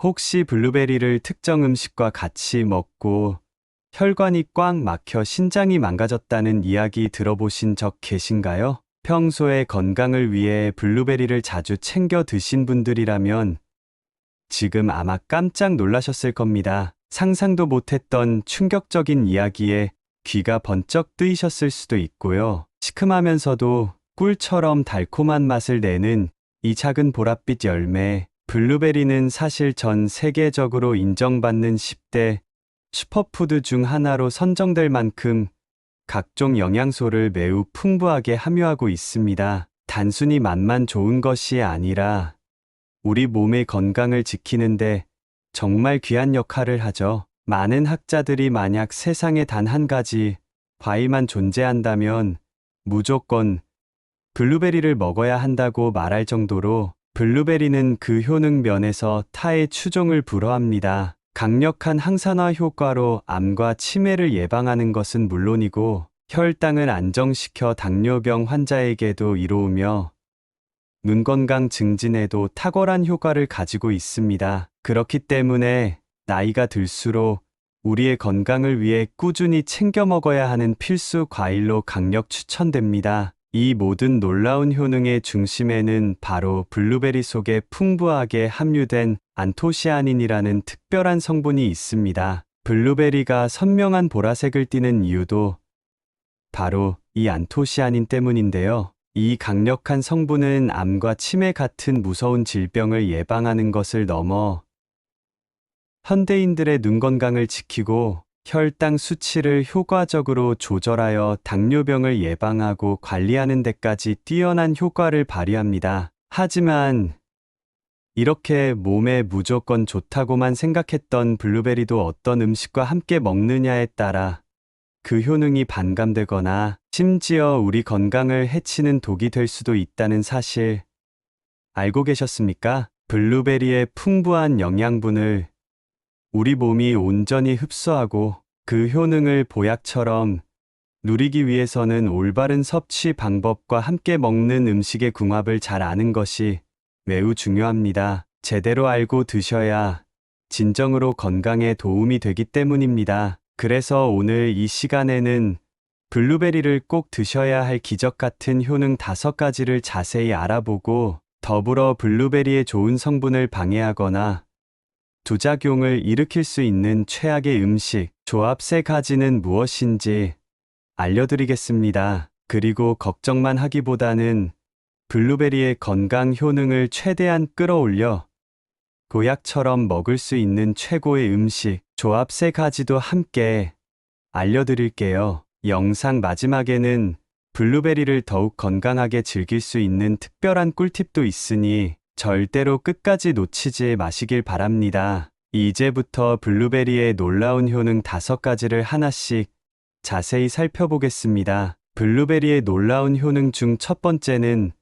혹시 블루베리를 특정 음식과 같이 먹고 혈관이 꽉 막혀 신장이 망가졌다는 이야기 들어보신 적 계신가요? 평소에 건강을 위해 블루베리를 자주 챙겨 드신 분들이라면 지금 아마 깜짝 놀라셨을 겁니다. 상상도 못했던 충격적인 이야기에 귀가 번쩍 뜨이셨을 수도 있고요. 시큼하면서도 꿀처럼 달콤한 맛을 내는 이 작은 보랏빛 열매, 블루베리는 사실 전 세계적으로 인정받는 10대 슈퍼푸드 중 하나로 선정될 만큼 각종 영양소를 매우 풍부하게 함유하고 있습니다. 단순히 맛만 좋은 것이 아니라 우리 몸의 건강을 지키는데 정말 귀한 역할을 하죠. 많은 학자들이 만약 세상에 단 한 가지 과일만 존재한다면 무조건 블루베리를 먹어야 한다고 말할 정도로 블루베리는 그 효능 면에서 타의 추종을 불허합니다. 강력한 항산화 효과로 암과 치매를 예방하는 것은 물론이고 혈당을 안정시켜 당뇨병 환자에게도 이로우며 눈 건강 증진에도 탁월한 효과를 가지고 있습니다. 그렇기 때문에 나이가 들수록 우리의 건강을 위해 꾸준히 챙겨 먹어야 하는 필수 과일로 강력 추천됩니다. 이 모든 놀라운 효능의 중심에는 바로 블루베리 속에 풍부하게 함유된 안토시아닌이라는 특별한 성분이 있습니다. 블루베리가 선명한 보라색을 띠는 이유도 바로 이 안토시아닌 때문인데요. 이 강력한 성분은 암과 치매 같은 무서운 질병을 예방하는 것을 넘어 현대인들의 눈 건강을 지키고 혈당 수치를 효과적으로 조절하여 당뇨병을 예방하고 관리하는 데까지 뛰어난 효과를 발휘합니다. 하지만 이렇게 몸에 무조건 좋다고만 생각했던 블루베리도 어떤 음식과 함께 먹느냐에 따라 그 효능이 반감되거나 심지어 우리 건강을 해치는 독이 될 수도 있다는 사실 알고 계셨습니까? 블루베리의 풍부한 영양분을 우리 몸이 온전히 흡수하고 그 효능을 보약처럼 누리기 위해서는 올바른 섭취 방법과 함께 먹는 음식의 궁합을 잘 아는 것이 매우 중요합니다. 제대로 알고 드셔야 진정으로 건강에 도움이 되기 때문입니다. 그래서 오늘 이 시간에는 블루베리를 꼭 드셔야 할 기적 같은 효능 5가지를 자세히 알아보고 더불어 블루베리의 좋은 성분을 방해하거나 부작용을 일으킬 수 있는 최악의 음식, 조합 3가지는 무엇인지 알려드리겠습니다. 그리고 걱정만 하기보다는 블루베리의 건강 효능을 최대한 끌어올려 보약처럼 먹을 수 있는 최고의 음식, 조합 3가지도 함께 알려드릴게요. 영상 마지막에는 블루베리를 더욱 건강하게 즐길 수 있는 특별한 꿀팁도 있으니 절대로 끝까지 놓치지 마시길 바랍니다. 이제부터 블루베리의 놀라운 효능 5가지를 하나씩 자세히 살펴보겠습니다. 블루베리의 놀라운 효능 중 첫 번째는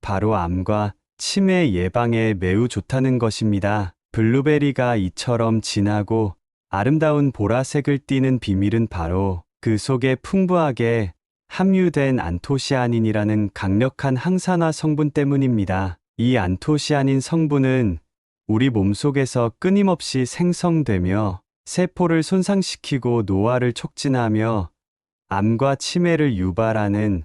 바로 암과 치매 예방에 매우 좋다는 것입니다. 블루베리가 이처럼 진하고 아름다운 보라색을 띠는 비밀은 바로 그 속에 풍부하게 함유된 안토시아닌이라는 강력한 항산화 성분 때문입니다. 이 안토시아닌 성분은 우리 몸속에서 끊임없이 생성되며 세포를 손상시키고 노화를 촉진하며 암과 치매를 유발하는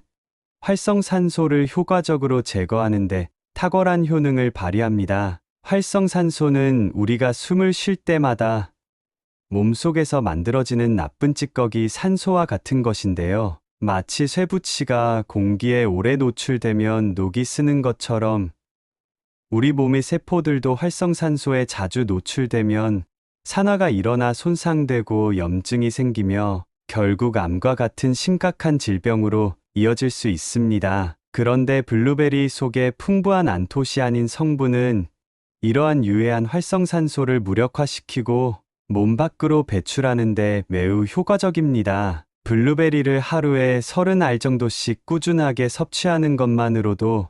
활성산소를 효과적으로 제거하는 데 탁월한 효능을 발휘합니다. 활성산소는 우리가 숨을 쉴 때마다 몸속에서 만들어지는 나쁜 찌꺼기 산소와 같은 것인데요. 마치 쇠붙이가 공기에 오래 노출되면 녹이 쓰는 것처럼 우리 몸의 세포들도 활성산소에 자주 노출되면 산화가 일어나 손상되고 염증이 생기며 결국 암과 같은 심각한 질병으로 이어질 수 있습니다. 그런데 블루베리 속의 풍부한 안토시아닌 성분은 이러한 유해한 활성산소를 무력화시키고 몸 밖으로 배출하는 데 매우 효과적입니다. 블루베리를 하루에 30알 정도씩 꾸준하게 섭취하는 것만으로도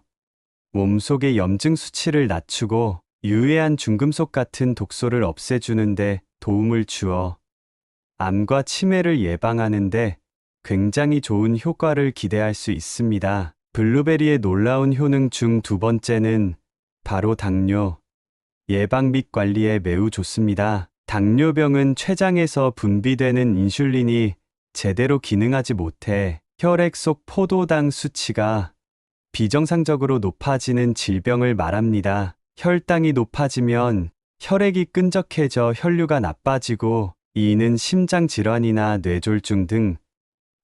몸속의 염증 수치를 낮추고 유해한 중금속 같은 독소를 없애주는데 도움을 주어 암과 치매를 예방하는데 굉장히 좋은 효과를 기대할 수 있습니다. 블루베리의 놀라운 효능 중 2번째는 바로 당뇨, 예방 및 관리에 매우 좋습니다. 당뇨병은 췌장에서 분비되는 인슐린이 제대로 기능하지 못해 혈액 속 포도당 수치가 비정상적으로 높아지는 질병을 말합니다. 혈당이 높아지면 혈액이 끈적해져 혈류가 나빠지고 이는 심장 질환이나 뇌졸중 등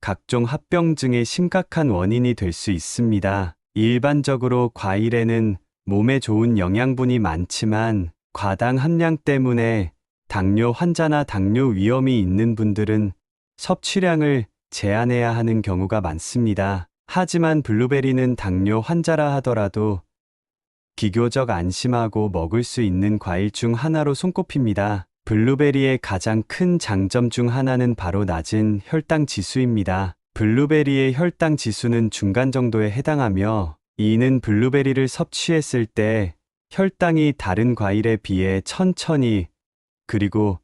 각종 합병증의 심각한 원인이 될 수 있습니다. 일반적으로 과일에는 몸에 좋은 영양분이 많지만 과당 함량 때문에 당뇨 환자나 당뇨 위험이 있는 분들은 섭취량을 제한해야 하는 경우가 많습니다. 하지만 블루베리는 당뇨 환자라 하더라도 비교적 안심하고 먹을 수 있는 과일 중 하나로 손꼽힙니다. 블루베리의 가장 큰 장점 중 하나는 바로 낮은 혈당 지수입니다. 블루베리의 혈당 지수는 중간 정도에 해당하며 이는 블루베리를 섭취했을 때 혈당이 다른 과일에 비해 천천히 그리고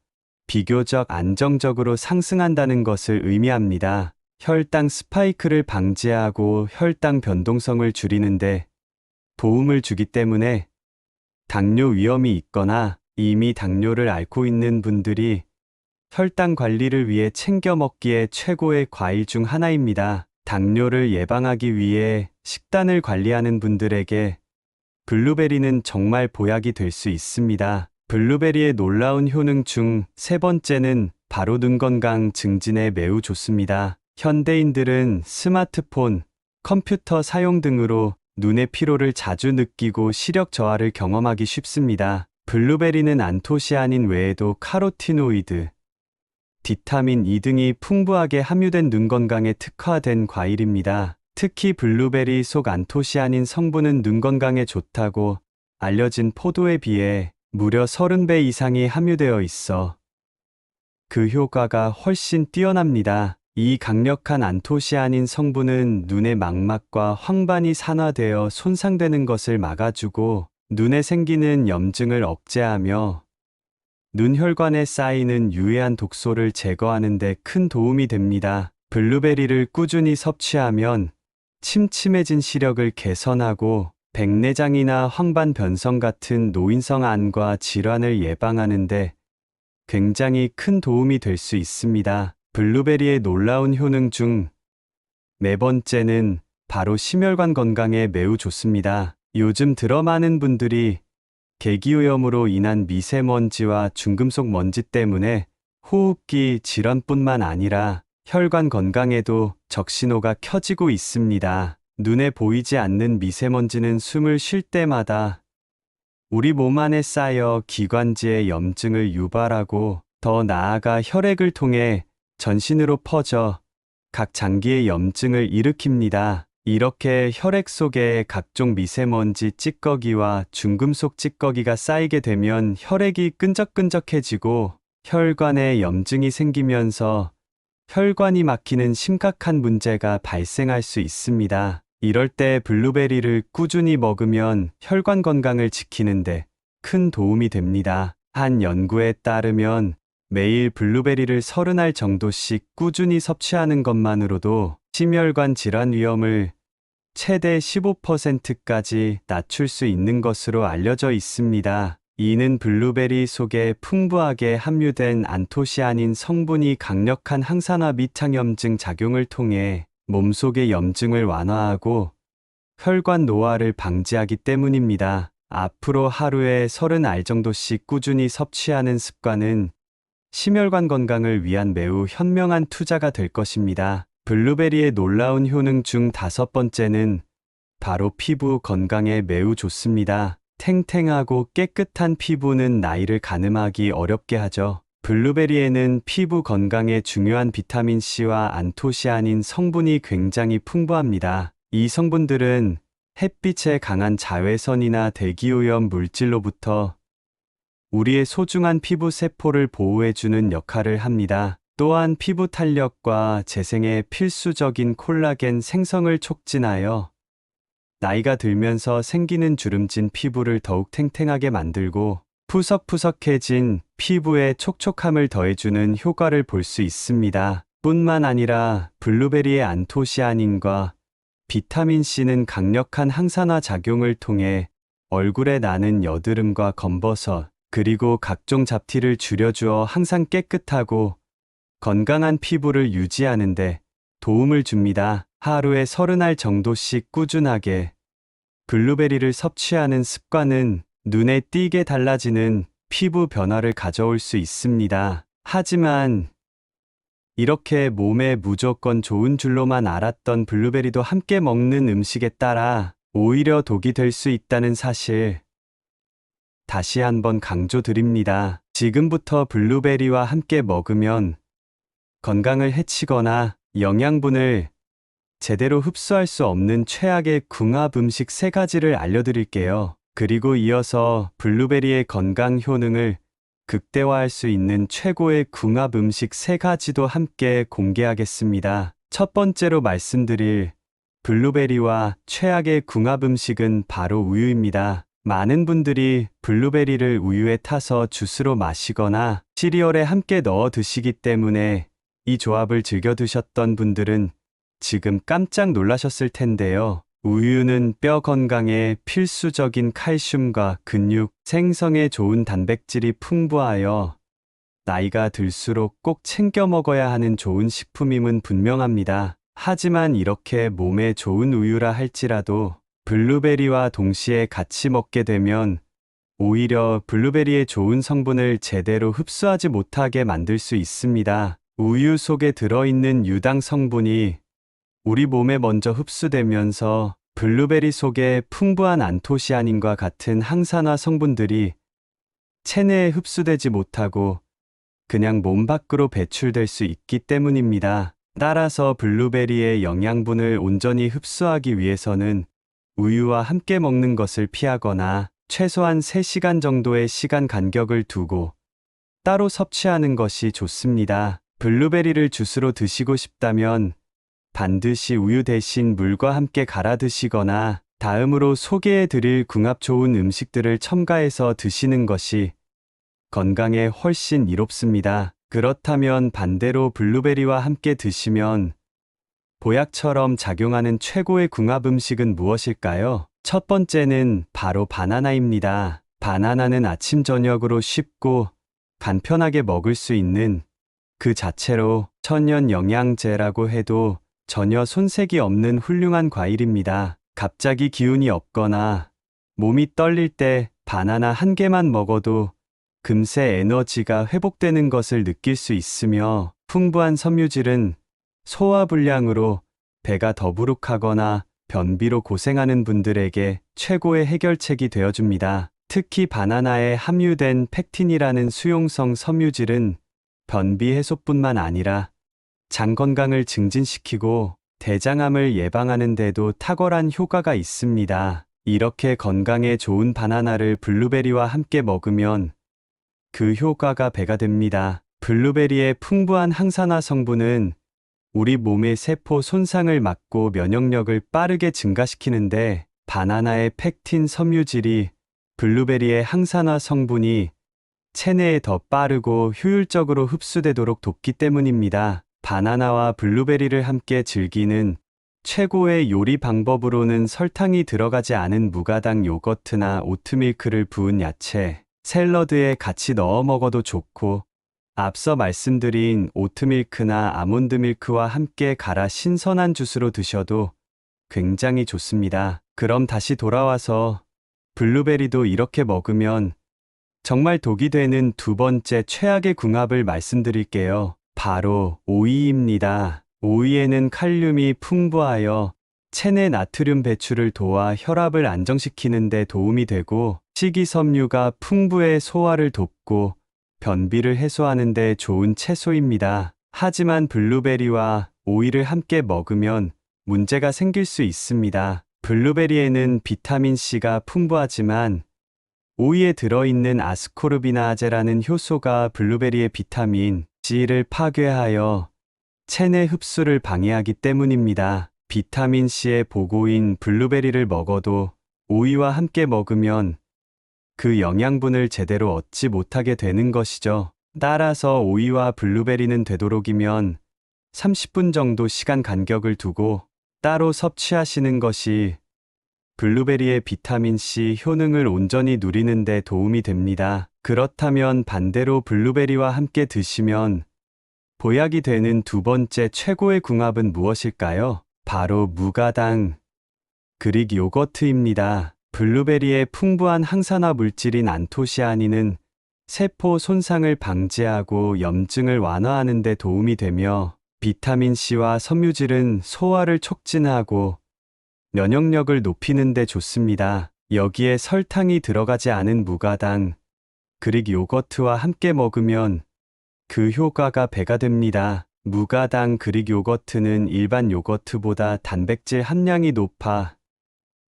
비교적 안정적으로 상승한다는 것을 의미합니다. 혈당 스파이크를 방지하고 혈당 변동성을 줄이는데 도움을 주기 때문에 당뇨 위험이 있거나 이미 당뇨를 앓고 있는 분들이 혈당 관리를 위해 챙겨 먹기에 최고의 과일 중 하나입니다. 당뇨를 예방하기 위해 식단을 관리하는 분들에게 블루베리는 정말 보약이 될 수 있습니다. 블루베리의 놀라운 효능 중 세 번째는 바로 눈 건강 증진에 매우 좋습니다. 현대인들은 스마트폰, 컴퓨터 사용 등으로 눈의 피로를 자주 느끼고 시력 저하를 경험하기 쉽습니다. 블루베리는 안토시아닌 외에도 카로티노이드, 비타민 E 등이 풍부하게 함유된 눈 건강에 특화된 과일입니다. 특히 블루베리 속 안토시아닌 성분은 눈 건강에 좋다고 알려진 포도에 비해 무려 30배 이상이 함유되어 있어 그 효과가 훨씬 뛰어납니다. 이 강력한 안토시아닌 성분은 눈의 망막과 황반이 산화되어 손상되는 것을 막아주고 눈에 생기는 염증을 억제하며 눈혈관에 쌓이는 유해한 독소를 제거하는 데 큰 도움이 됩니다. 블루베리를 꾸준히 섭취하면 침침해진 시력을 개선하고 백내장이나 황반 변성 같은 노인성 암과 질환을 예방하는 데 굉장히 큰 도움이 될 수 있습니다. 블루베리의 놀라운 효능 중 네 번째는 바로 심혈관 건강에 매우 좋습니다. 요즘 들어 많은 분들이 계기오염으로 인한 미세먼지와 중금속 먼지 때문에 호흡기 질환뿐만 아니라 혈관 건강에도 적신호가 켜지고 있습니다. 눈에 보이지 않는 미세먼지는 숨을 쉴 때마다 우리 몸 안에 쌓여 기관지에 염증을 유발하고 더 나아가 혈액을 통해 전신으로 퍼져 각 장기에 염증을 일으킵니다. 이렇게 혈액 속에 각종 미세먼지 찌꺼기와 중금속 찌꺼기가 쌓이게 되면 혈액이 끈적끈적해지고 혈관에 염증이 생기면서 혈관이 막히는 심각한 문제가 발생할 수 있습니다. 이럴 때 블루베리를 꾸준히 먹으면 혈관 건강을 지키는데 큰 도움이 됩니다. 한 연구에 따르면 매일 블루베리를 30알 정도씩 꾸준히 섭취하는 것만으로도 심혈관 질환 위험을 최대 15%까지 낮출 수 있는 것으로 알려져 있습니다. 이는 블루베리 속에 풍부하게 함유된 안토시아닌 성분이 강력한 항산화 및 항염증 작용을 통해 몸속의 염증을 완화하고 혈관 노화를 방지하기 때문입니다. 앞으로 하루에 30알 정도씩 꾸준히 섭취하는 습관은 심혈관 건강을 위한 매우 현명한 투자가 될 것입니다. 블루베리의 놀라운 효능 중 다섯 번째는 바로 피부 건강에 매우 좋습니다. 탱탱하고 깨끗한 피부는 나이를 가늠하기 어렵게 하죠. 블루베리에는 피부 건강에 중요한 비타민 C와 안토시아닌 성분이 굉장히 풍부합니다. 이 성분들은 햇빛에 강한 자외선이나 대기오염 물질로부터 우리의 소중한 피부 세포를 보호해주는 역할을 합니다. 또한 피부 탄력과 재생에 필수적인 콜라겐 생성을 촉진하여 나이가 들면서 생기는 주름진 피부를 더욱 탱탱하게 만들고 푸석푸석해진 피부에 촉촉함을 더해주는 효과를 볼 수 있습니다. 뿐만 아니라 블루베리의 안토시아닌과 비타민 C는 강력한 항산화 작용을 통해 얼굴에 나는 여드름과 검버섯, 그리고 각종 잡티를 줄여주어 항상 깨끗하고 건강한 피부를 유지하는데 도움을 줍니다. 하루에 30알 정도씩 꾸준하게 블루베리를 섭취하는 습관은 눈에 띄게 달라지는 피부 변화를 가져올 수 있습니다. 하지만 이렇게 몸에 무조건 좋은 줄로만 알았던 블루베리도 함께 먹는 음식에 따라 오히려 독이 될 수 있다는 사실 다시 한번 강조드립니다. 지금부터 블루베리와 함께 먹으면 건강을 해치거나 영양분을 제대로 흡수할 수 없는 최악의 궁합 음식 3가지를 알려드릴게요. 그리고 이어서 블루베리의 건강 효능을 극대화할 수 있는 최고의 궁합 음식 3가지도 함께 공개하겠습니다. 첫 번째로 말씀드릴 블루베리와 최악의 궁합 음식은 바로 우유입니다. 많은 분들이 블루베리를 우유에 타서 주스로 마시거나 시리얼에 함께 넣어 드시기 때문에 이 조합을 즐겨 드셨던 분들은 지금 깜짝 놀라셨을 텐데요. 우유는 뼈 건강에 필수적인 칼슘과 근육 생성에 좋은 단백질이 풍부하여 나이가 들수록 꼭 챙겨 먹어야 하는 좋은 식품임은 분명합니다. 하지만 이렇게 몸에 좋은 우유라 할지라도 블루베리와 동시에 같이 먹게 되면 오히려 블루베리의 좋은 성분을 제대로 흡수하지 못하게 만들 수 있습니다. 우유 속에 들어있는 유당 성분이 우리 몸에 먼저 흡수되면서 블루베리 속에 풍부한 안토시아닌과 같은 항산화 성분들이 체내에 흡수되지 못하고 그냥 몸 밖으로 배출될 수 있기 때문입니다. 따라서 블루베리의 영양분을 온전히 흡수하기 위해서는 우유와 함께 먹는 것을 피하거나 최소한 3시간 정도의 시간 간격을 두고 따로 섭취하는 것이 좋습니다. 블루베리를 주스로 드시고 싶다면 반드시 우유 대신 물과 함께 갈아 드시거나 다음으로 소개해 드릴 궁합 좋은 음식들을 첨가해서 드시는 것이 건강에 훨씬 이롭습니다. 그렇다면 반대로 블루베리와 함께 드시면 보약처럼 작용하는 최고의 궁합 음식은 무엇일까요? 첫 번째는 바로 바나나입니다. 바나나는 아침 저녁으로 쉽고 간편하게 먹을 수 있는 그 자체로 천연 영양제라고 해도 전혀 손색이 없는 훌륭한 과일입니다. 갑자기 기운이 없거나 몸이 떨릴 때 바나나 한 개만 먹어도 금세 에너지가 회복되는 것을 느낄 수 있으며 풍부한 섬유질은 소화불량으로 배가 더부룩하거나 변비로 고생하는 분들에게 최고의 해결책이 되어줍니다. 특히 바나나에 함유된 팩틴이라는 수용성 섬유질은 변비 해소뿐만 아니라 장 건강을 증진시키고 대장암을 예방하는 데도 탁월한 효과가 있습니다. 이렇게 건강에 좋은 바나나를 블루베리와 함께 먹으면 그 효과가 배가 됩니다. 블루베리의 풍부한 항산화 성분은 우리 몸의 세포 손상을 막고 면역력을 빠르게 증가시키는데 바나나의 팩틴 섬유질이 블루베리의 항산화 성분이 체내에 더 빠르고 효율적으로 흡수되도록 돕기 때문입니다. 바나나와 블루베리를 함께 즐기는 최고의 요리 방법으로는 설탕이 들어가지 않은 무가당 요거트나 오트밀크를 부은 야채, 샐러드에 같이 넣어 먹어도 좋고 앞서 말씀드린 오트밀크나 아몬드밀크와 함께 갈아 신선한 주스로 드셔도 굉장히 좋습니다. 그럼 다시 돌아와서 블루베리도 이렇게 먹으면 정말 독이 되는 두 번째 최악의 궁합을 말씀드릴게요. 바로 오이입니다. 오이에는 칼륨이 풍부하여 체내 나트륨 배출을 도와 혈압을 안정시키는 데 도움이 되고 식이섬유가 풍부해 소화를 돕고 변비를 해소하는 데 좋은 채소입니다. 하지만 블루베리와 오이를 함께 먹으면 문제가 생길 수 있습니다. 블루베리에는 비타민C가 풍부하지만 오이에 들어있는 아스코르비나아제라는 효소가 블루베리의 비타민 C를 파괴하여 체내 흡수를 방해하기 때문입니다. 비타민C의 보고인 블루베리를 먹어도 오이와 함께 먹으면 그 영양분을 제대로 얻지 못하게 되는 것이죠. 따라서 오이와 블루베리는 되도록이면 30분 정도 시간 간격을 두고 따로 섭취하시는 것이 블루베리의 비타민C 효능을 온전히 누리는 데 도움이 됩니다. 그렇다면 반대로 블루베리와 함께 드시면 보약이 되는 두 번째 최고의 궁합은 무엇일까요? 바로 무가당 그릭 요거트입니다. 블루베리의 풍부한 항산화 물질인 안토시아닌은 세포 손상을 방지하고 염증을 완화하는 데 도움이 되며 비타민C와 섬유질은 소화를 촉진하고 면역력을 높이는 데 좋습니다. 여기에 설탕이 들어가지 않은 무가당 그릭 요거트와 함께 먹으면 그 효과가 배가 됩니다. 무가당 그릭 요거트는 일반 요거트보다 단백질 함량이 높아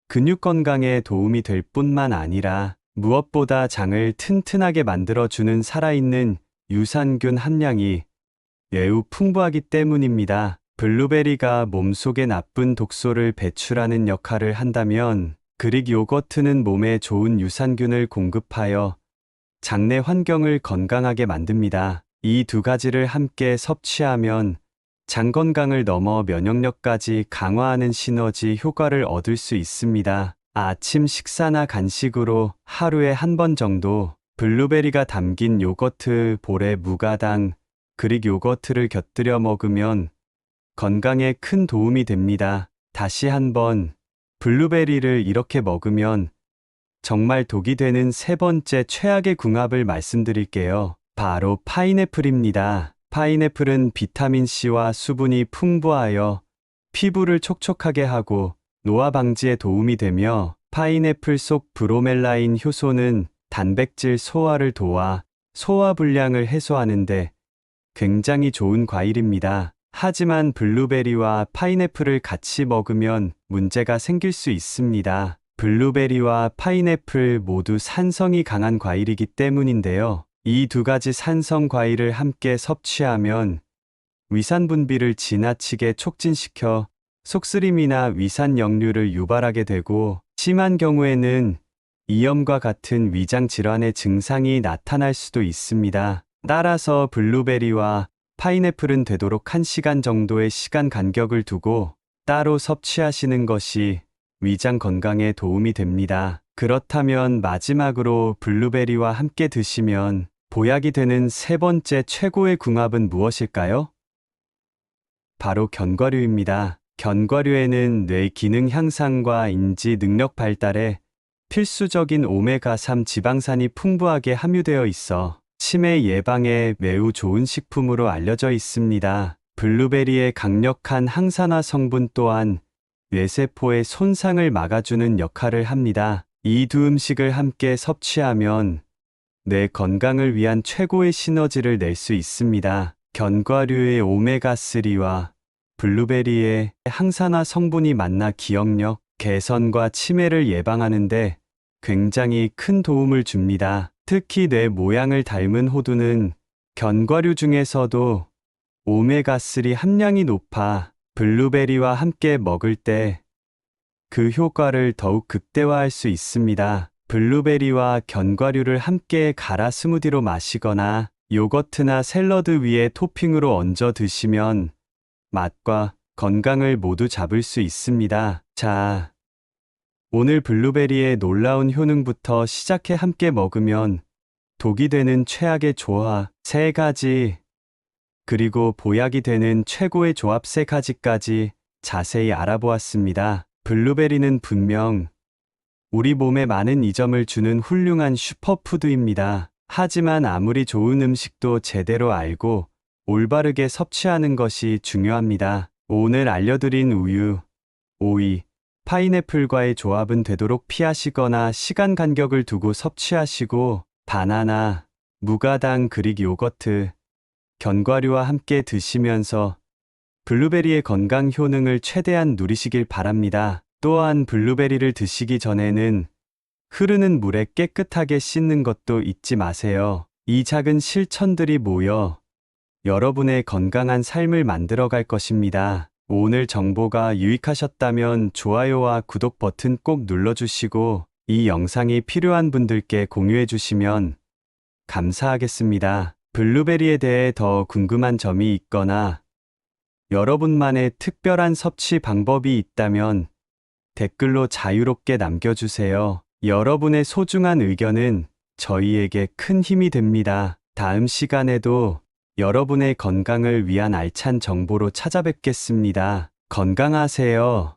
근육 건강에 도움이 될 뿐만 아니라 무엇보다 장을 튼튼하게 만들어주는 살아있는 유산균 함량이 매우 풍부하기 때문입니다. 블루베리가 몸속에 나쁜 독소를 배출하는 역할을 한다면 그릭 요거트는 몸에 좋은 유산균을 공급하여 장내 환경을 건강하게 만듭니다. 이 두 가지를 함께 섭취하면 장 건강을 넘어 면역력까지 강화하는 시너지 효과를 얻을 수 있습니다. 아침 식사나 간식으로 하루에 한 번 정도 블루베리가 담긴 요거트 볼에 무가당 그릭 요거트를 곁들여 먹으면 건강에 큰 도움이 됩니다. 다시 한번 블루베리를 이렇게 먹으면 정말 독이 되는 세 번째 최악의 궁합을 말씀드릴게요. 바로 파인애플입니다. 파인애플은 비타민C와 수분이 풍부하여 피부를 촉촉하게 하고 노화 방지에 도움이 되며 파인애플 속 브로멜라인 효소는 단백질 소화를 도와 소화 불량을 해소하는데 굉장히 좋은 과일입니다. 하지만 블루베리와 파인애플을 같이 먹으면 문제가 생길 수 있습니다. 블루베리와 파인애플 모두 산성이 강한 과일이기 때문인데요. 이 두 가지 산성 과일을 함께 섭취하면 위산 분비를 지나치게 촉진시켜 속쓰림이나 위산 역류를 유발하게 되고 심한 경우에는 이염과 같은 위장 질환의 증상이 나타날 수도 있습니다. 따라서 블루베리와 파인애플은 되도록 1시간 정도의 시간 간격을 두고 따로 섭취하시는 것이 위장 건강에 도움이 됩니다. 그렇다면 마지막으로 블루베리와 함께 드시면 보약이 되는 세 번째 최고의 궁합은 무엇일까요? 바로 견과류입니다. 견과류에는 뇌 기능 향상과 인지 능력 발달에 필수적인 오메가3 지방산이 풍부하게 함유되어 있어 치매 예방에 매우 좋은 식품으로 알려져 있습니다. 블루베리의 강력한 항산화 성분 또한 뇌세포의 손상을 막아주는 역할을 합니다. 이 두 음식을 함께 섭취하면 뇌 건강을 위한 최고의 시너지를 낼 수 있습니다. 견과류의 오메가3와 블루베리의 항산화 성분이 만나 기억력 개선과 치매를 예방하는데 굉장히 큰 도움을 줍니다. 특히 뇌 모양을 닮은 호두는 견과류 중에서도 오메가3 함량이 높아 블루베리와 함께 먹을 때 그 효과를 더욱 극대화할 수 있습니다. 블루베리와 견과류를 함께 갈아 스무디로 마시거나 요거트나 샐러드 위에 토핑으로 얹어 드시면 맛과 건강을 모두 잡을 수 있습니다. 자, 오늘 블루베리의 놀라운 효능부터 시작해 함께 먹으면 독이 되는 최악의 조합 3가지, 그리고 보약이 되는 최고의 조합 3가지까지 자세히 알아보았습니다. 블루베리는 분명 우리 몸에 많은 이점을 주는 훌륭한 슈퍼푸드입니다. 하지만 아무리 좋은 음식도 제대로 알고 올바르게 섭취하는 것이 중요합니다. 오늘 알려드린 우유, 오이, 파인애플과의 조합은 되도록 피하시거나 시간 간격을 두고 섭취하시고 바나나, 무가당 그릭 요거트, 견과류와 함께 드시면서 블루베리의 건강 효능을 최대한 누리시길 바랍니다. 또한 블루베리를 드시기 전에는 흐르는 물에 깨끗하게 씻는 것도 잊지 마세요. 이 작은 실천들이 모여 여러분의 건강한 삶을 만들어갈 것입니다. 오늘 정보가 유익하셨다면 좋아요와 구독 버튼 꼭 눌러주시고 이 영상이 필요한 분들께 공유해 주시면 감사하겠습니다. 블루베리에 대해 더 궁금한 점이 있거나 여러분만의 특별한 섭취 방법이 있다면 댓글로 자유롭게 남겨주세요. 여러분의 소중한 의견은 저희에게 큰 힘이 됩니다. 다음 시간에도 여러분의 건강을 위한 알찬 정보로 찾아뵙겠습니다. 건강하세요.